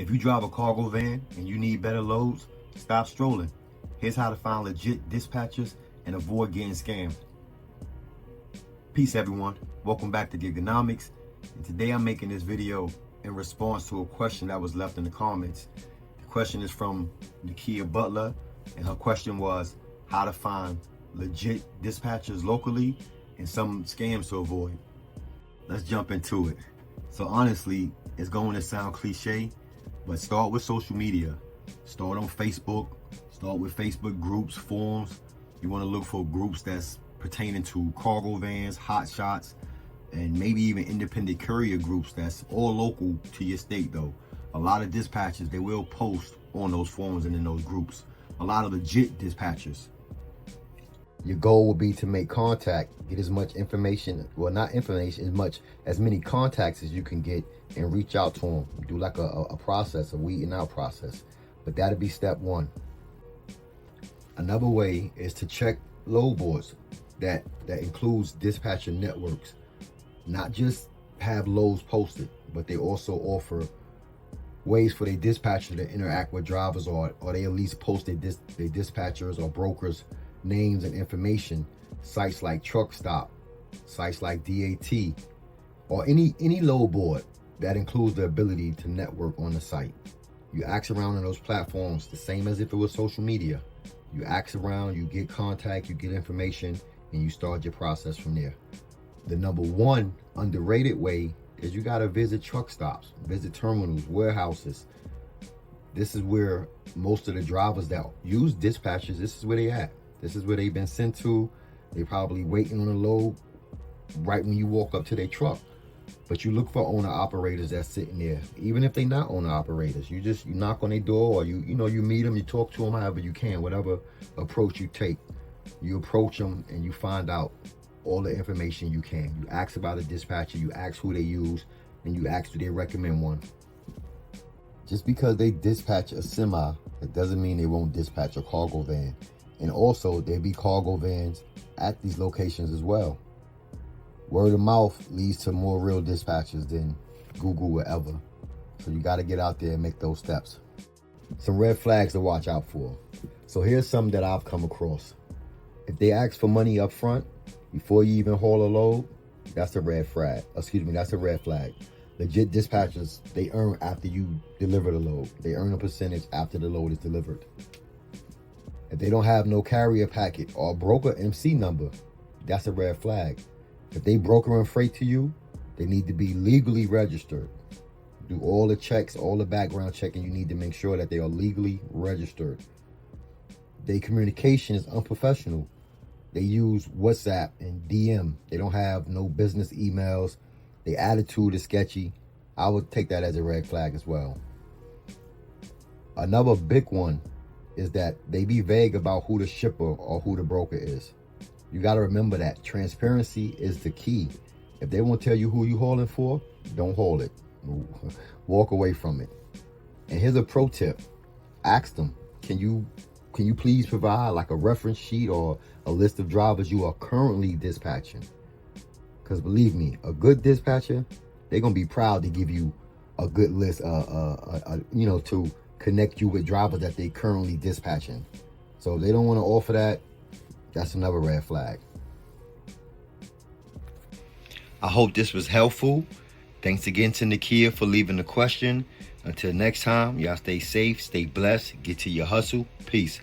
If you drive a cargo van and you need better loads, stop strolling. Here's how to find legit dispatchers and avoid getting scammed. Peace, everyone. Welcome back to Gigonomics. And today I'm making this video in response to a question that was left in the comments. The question is from Nakia Butler, and her question was how to find legit dispatchers locally and some scams to avoid. Let's jump into it. So honestly, it's going to sound cliche, but start with social media. Start on Facebook. Start with Facebook groups, forums. You want to look for groups that's pertaining to cargo vans, hot shots, and maybe even independent courier groups that's all local to your state though. A lot of dispatchers, they will post on those forums and in those groups. A lot of legit dispatchers. Your goal will be to make contact, get as much information, well not information, as many contacts as you can get and reach out to them. Do like a process, a weeding out process. But that'll be step one. Another way is to check load boards that includes dispatcher networks. Not just have loads posted, but they also offer ways for their dispatcher to interact with drivers, or they at least post their dispatchers or brokers names and information. Sites like Truck Stop, sites like DAT, or any load board that includes the ability to network on the site. You ask around on those platforms the same as if it was social media. You ask around, you get contact, you get information, and you start your process from there. The number one underrated way is you gotta visit truck stops, visit terminals, warehouses. This is where most of the drivers that use dispatchers, this is where they at. This is where they've been sent to. They probably waiting on a load right when you walk up to their truck. But you look for owner operators that's sitting there. Even if they're not owner operators, you knock on their door, or you meet them, you talk to them however you can, whatever approach you take. You approach them and you find out all the information you can. You ask about a dispatcher, you ask who they use, and you ask do they recommend one. Just because they dispatch a semi, it doesn't mean they won't dispatch a cargo van. And also, there be cargo vans at these locations as well. Word of mouth leads to more real dispatchers than Google will ever. So you got to get out there and make those steps. Some red flags to watch out for. So here's some that I've come across. If they ask for money up front before you even haul a load, that's a red flag. That's a red flag. Legit dispatchers, they earn after you deliver the load. They earn a percentage after the load is delivered. If they don't have no carrier packet or broker MC number, that's a red flag. If they brokering freight to you, they need to be legally registered. Do all the checks, all the background checking. You need to make sure that they are legally registered. Their communication is unprofessional. They use WhatsApp and DM. They don't have no business emails. Their attitude is sketchy. I would take that as a red flag as well. Another big one is that they be vague about who the shipper or who the broker is. You got to remember that transparency is the key. If they won't tell you who you hauling for, don't haul it. Walk away from it. And here's a pro tip. Ask them, can you please provide like a reference sheet or a list of drivers you are currently dispatching? Because believe me, a good dispatcher, they're going to be proud to give you a good list, to connect you with drivers that they currently dispatching. So if they don't want to offer that, that's another red flag. I hope this was helpful. Thanks again to Nakia for leaving the question. Until next time, y'all stay safe, stay blessed, get to your hustle. Peace.